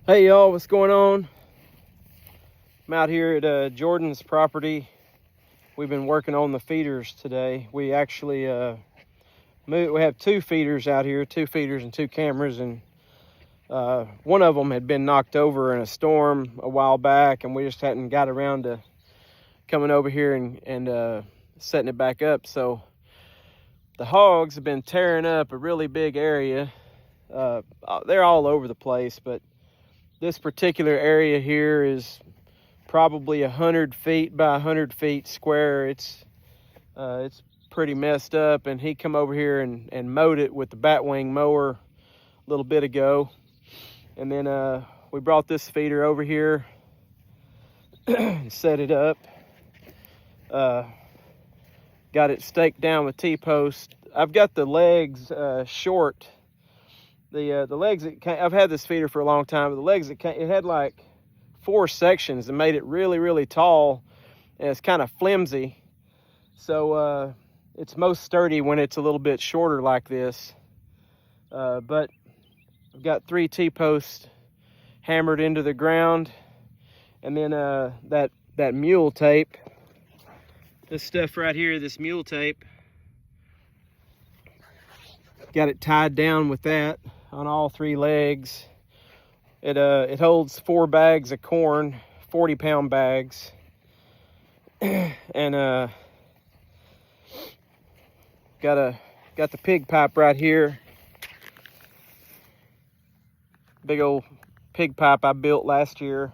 Hey y'all, what's going on? I'm out here at Jordan's property. We've been working on the feeders today. We actually we have two feeders out here, two feeders and two cameras, and one of them had been knocked over in a storm a while back, and we just hadn't got around to coming over here and setting it back up. So the hogs have been tearing up a really big area. They're all over the place, but this particular area here is probably 100 feet by 100 feet square. It's pretty messed up, and he come over here and mowed it with the batwing mower a little bit ago. And then we brought this feeder over here and set it up. Got it staked down with T-post. I've got the legs short. The legs, I've had this feeder for a long time, but the legs, it had like 4 sections and made it really, really tall, and it's kind of flimsy. So it's most sturdy when it's a little bit shorter like this. But I've got 3 T-posts hammered into the ground, and then that mule tape, this stuff right here, this mule tape, got it tied down with that on all 3 legs. It holds 4 bags of corn, 40-pound bags, and got the pig pipe right here. Big old pig pipe I built last year,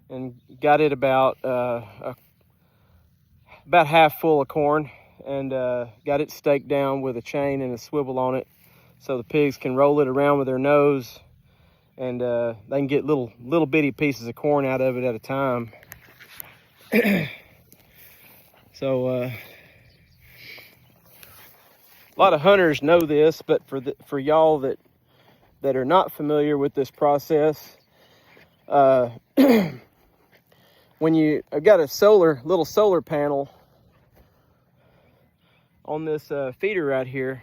and got it about half full of corn, and got it staked down with a chain and a swivel on it, so the pigs can roll it around with their nose, and they can get little bitty pieces of corn out of it at a time. So a lot of hunters know this, but for y'all that are not familiar with this process, when I've got a little solar panel on this feeder right here,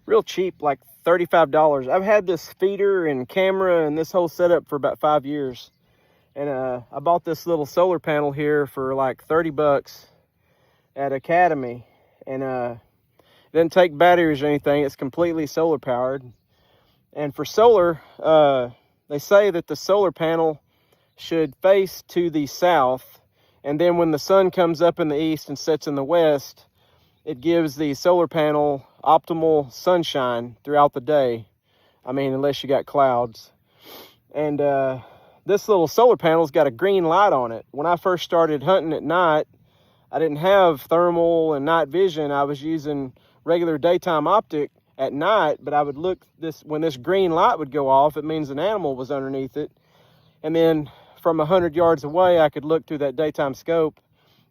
real cheap, like $35. I've had this feeder and camera and this whole setup for about 5 years, and I bought this little solar panel here for like 30 bucks at Academy, and it doesn't take batteries or anything. It's completely solar powered. And for solar, they say that the solar panel should face to the south, and then when the sun comes up in the east and sets in the west, it gives the solar panel optimal sunshine throughout the day. I mean, unless you got clouds. And this little solar panel's got a green light on it. When I first started hunting at night, I didn't have thermal and night vision. I was using regular daytime optic at night, but I would look when this green light would go off, it means an animal was underneath it. And then from 100 yards away, I could look through that daytime scope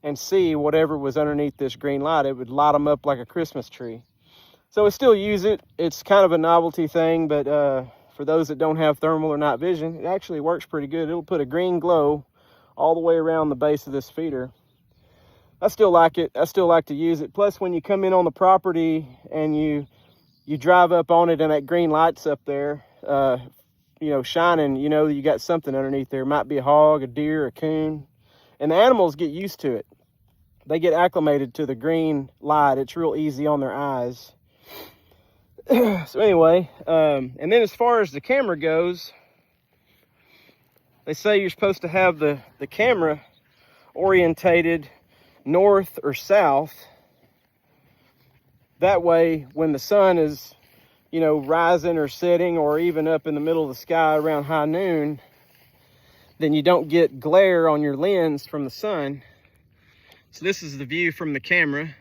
and see whatever was underneath this green light. It would light them up like a Christmas tree. So I still use it. It's kind of a novelty thing, but for those that don't have thermal or night vision, it actually works pretty good. It'll put a green glow all the way around the base of this feeder. I still like it. I still like to use it. Plus, when you come in on the property and you drive up on it and that green light's up there, shining, you got something underneath there. It might be a hog, a deer, a coon. And the animals get used to it. They get acclimated to the green light. It's real easy on their eyes. So anyway, and then as far as the camera goes, they say you're supposed to have the camera orientated north or south. That way, when the sun is, rising or setting, or even up in the middle of the sky around high noon, then you don't get glare on your lens from the sun. So this is the view from the camera.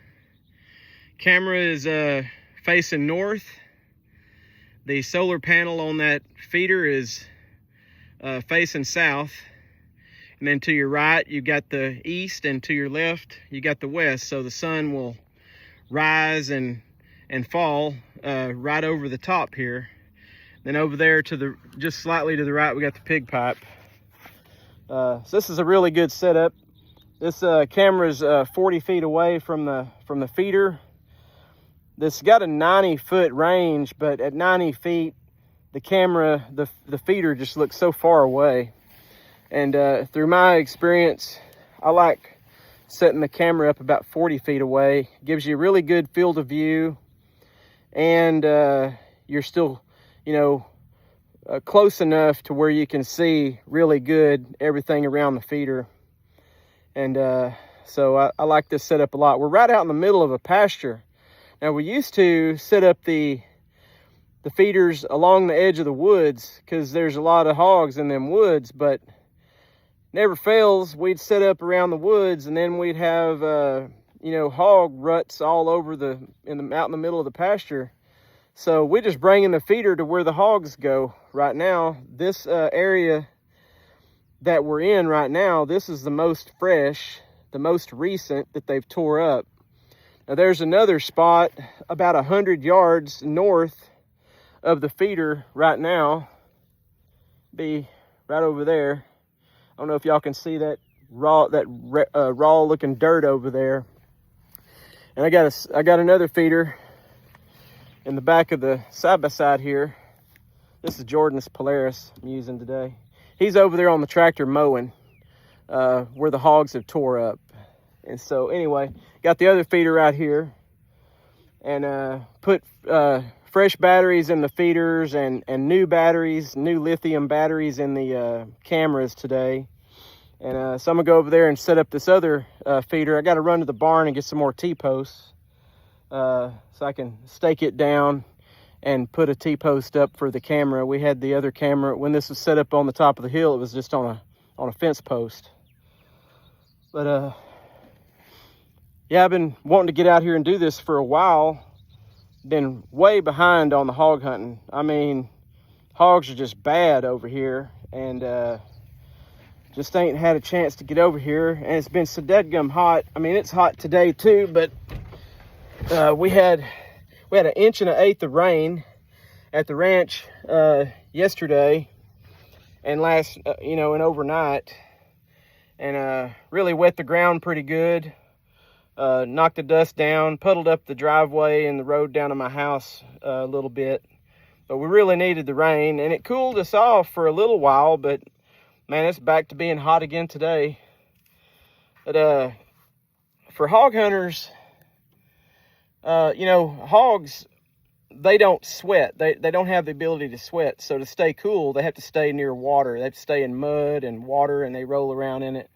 Camera is facing north. The solar panel on that feeder is facing south. And then to your right, you've got the east, and to your left, you got the west. So the sun will rise and fall right over the top here. Then over there just slightly to the right, we got the pig pipe. So this is a really good setup. This camera is 40 feet away from the feeder. This got a 90-foot range, but at 90 feet, the camera, the feeder just looks so far away. And through my experience, I like setting the camera up about 40 feet away. Gives you a really good field of view, and you're still, you know, close enough to where you can see really good everything around the feeder. And so I like this setup a lot. We're right out in the middle of a pasture. Now, we used to set up the feeders along the edge of the woods because there's a lot of hogs in them woods, but never fails, we'd set up around the woods, and then we'd have you know, hog ruts all over out in the middle of the pasture. So we just bring in the feeder to where the hogs go. Right now, this area that we're in right now, this is the most fresh, the most recent that they've tore up. Now, there's another spot about 100 yards north of the feeder right now, be right over there. I don't know if y'all can see that raw looking dirt over there. And I got another feeder in the back of the side-by-side here. This is Jordan's Polaris I'm using today. He's over there on the tractor mowing where the hogs have tore up. And so anyway, got the other feeder right here, and put fresh batteries in the feeders and new batteries, new lithium batteries in the cameras today. And so I'm gonna go over there and set up this other feeder. I got to run to the barn and get some more T-posts so I can stake it down and put a T-post up for the camera. We had the other camera, when this was set up on the top of the hill, it was just on a fence post. But yeah, I've been wanting to get out here and do this for a while. Been way behind on the hog hunting. I mean, hogs are just bad over here, and just ain't had a chance to get over here. And it's been so deadgum hot. I mean, it's hot today too, but we had an 1 1/8 of rain at the ranch yesterday and last, you know, and overnight, and really wet the ground pretty good. Knocked the dust down, puddled up the driveway and the road down to my house a little bit. But we really needed the rain, and it cooled us off for a little while, but man, it's back to being hot again today. But for hog hunters, you know, hogs, they don't sweat. They don't have the ability to sweat. So to stay cool, they have to stay near water. They have to stay in mud and water, and they roll around in it.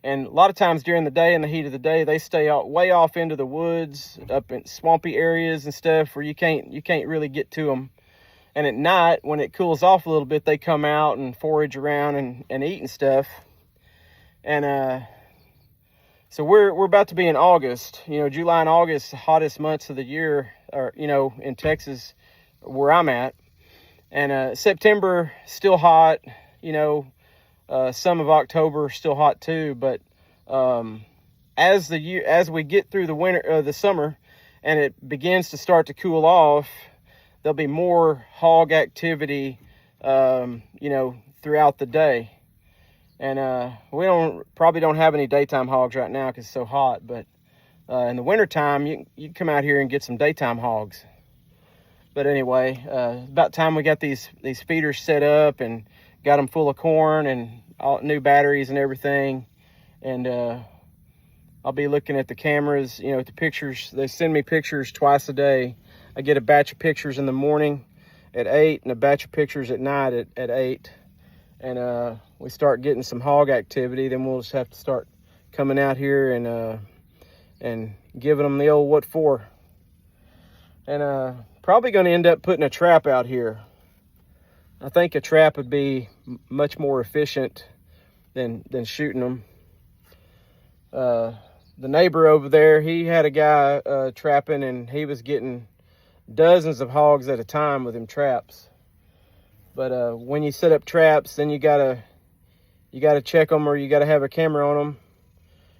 And a lot of times during the day, in the heat of the day, they stay out, way off into the woods, up in swampy areas and stuff where you can't really get to them. And at night, when it cools off a little bit, they come out and forage around and eat and stuff. And so we're about to be in August. You know, July and August, the hottest months of the year, or, you know, in Texas, where I'm at. And September, still hot, you know. Some of October still hot too, but as we get through the winter, the summer, and it begins to start to cool off, there'll be more hog activity, you know, throughout the day. And we probably don't have any daytime hogs right now because it's so hot. But in the wintertime, you can come out here and get some daytime hogs. But anyway, about time we got these feeders set up and got them full of corn and all new batteries and everything. And I'll be looking at the cameras, you know, at the pictures. They send me pictures twice a day. I get a batch of pictures in the morning at 8 and a batch of pictures at night at 8. And we start getting some hog activity. Then we'll just have to start coming out here and giving them the old what for. And probably going to end up putting a trap out here. I think a trap would be much more efficient than shooting them. The neighbor over there, he had a guy trapping, and he was getting dozens of hogs at a time with them traps. But when you set up traps, then you gotta check them, or you gotta have a camera on them.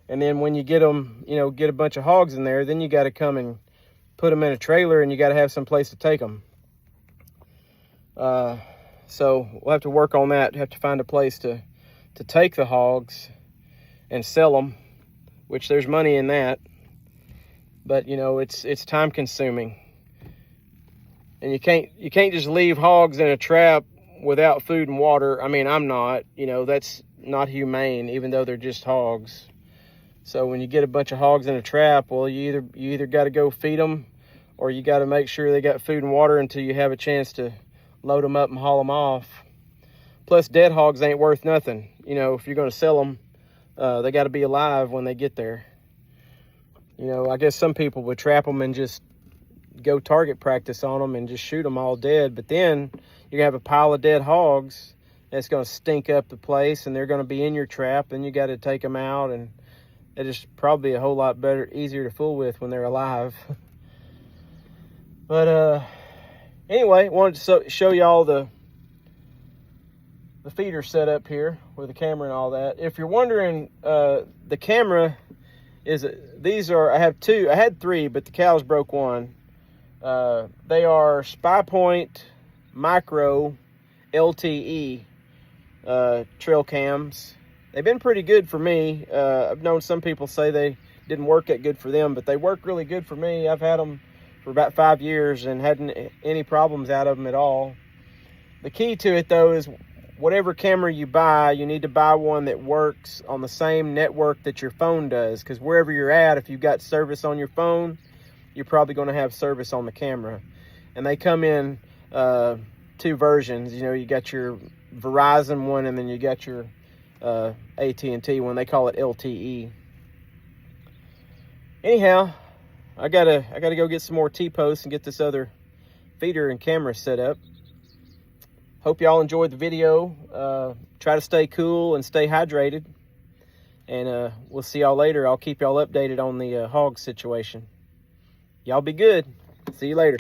And then when you get them, you know, get a bunch of hogs in there, then you gotta come and put them in a trailer, and you gotta have some place to take them. So we'll have to work on that. Have to find a place to take the hogs and sell them, which there's money in that. But, you know, it's time consuming. And you can't just leave hogs in a trap without food and water. I mean, I'm not, you know, that's not humane, even though they're just hogs. So when you get a bunch of hogs in a trap, well, you either got to go feed them, or you got to make sure they got food and water until you have a chance to load them up and haul them off. Plus, dead hogs ain't worth nothing. You know, if you're going to sell them, they got to be alive when they get there. You know, I guess some people would trap them and just go target practice on them and just shoot them all dead. But then you're going to have a pile of dead hogs that's going to stink up the place, and they're going to be in your trap, and you got to take them out, and it is probably a whole lot better, easier to fool with when they're alive. But anyway, wanted to show y'all the feeder setup here with the camera and all that. If you're wondering, the camera is, I had three, but the cows broke one. They are Spy Point Micro LTE trail cams. They've been pretty good for me. I've known some people say they didn't work that good for them, but they work really good for me. I've had them for about 5 years and hadn't any problems out of them at all. The key to it, though, is whatever camera you buy, you need to buy one that works on the same network that your phone does, because wherever you're at, if you've got service on your phone, you're probably going to have service on the camera. And they come in 2 versions. You know, you got your Verizon one, and then you got your AT&T one. They call it LTE. Anyhow, I gotta go get some more T-posts and get this other feeder and camera set up. Hope y'all enjoyed the video. Try to stay cool and stay hydrated, and we'll see y'all later. I'll keep y'all updated on the hog situation. Y'all be good. See you later.